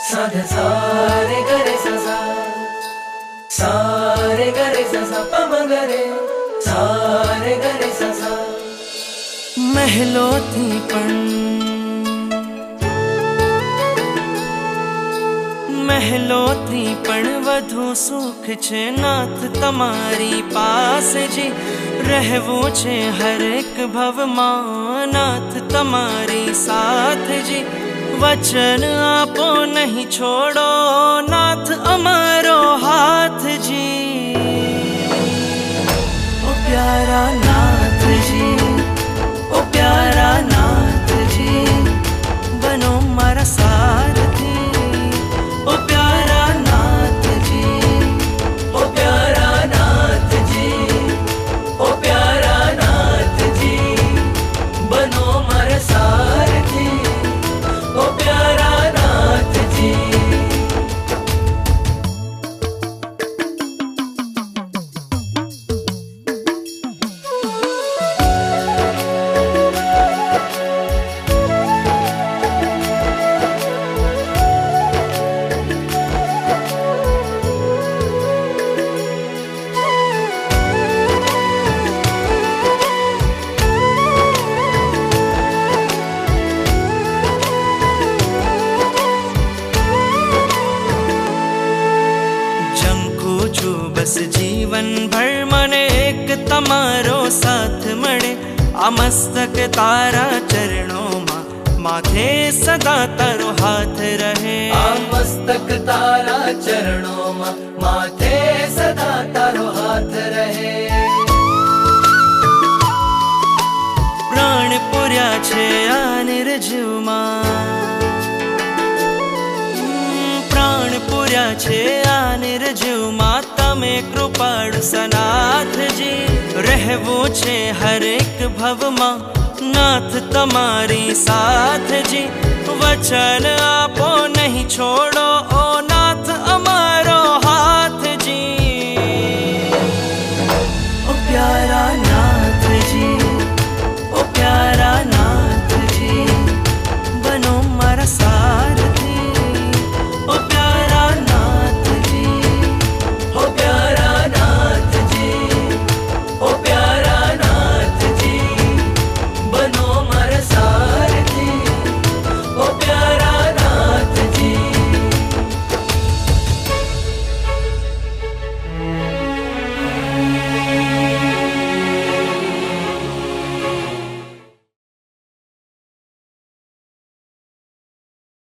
साधे सारे गरे ससा सारे गरे ससा पम गरे सारे गरे ससा મહેલોથી પણ વધુ સુખ છે નાથ તમારી પાસે જી રહેવું છે હરેક ભવમાં નાથ તમારી સાથ જી વચન આપો નહીં છોડો નાથ અમારો હાથ જી ઓ પ્યારા નાથજી ઓ પ્યારા નાથજી બનો મારા સારથી ઓ પ્યારા નાથજી ओ प्यारा नाथजी ओ प्यारा नाथजी बनो मारा सारथी ओ प्यारा नाथजी બસ જીવન ભર મને એક તમારો સાથ મળે આ મસ્તક તારા ચરણોમાં માથે સદા તારો હાથ રહે आ मस्तक तारा चरणों माथे सदा तारो हाथ रहे પ્રાણ પૂર્યા છે આ નિર્જીવમાં પ્રાણ પૂર્યા છે આ નિર્જીવમાં તમે કૃપાળુ સનાથજી રહેવું છે હરેક ભવમાં નાથ તમારી સાથજી વચન આપો નહીં છોડ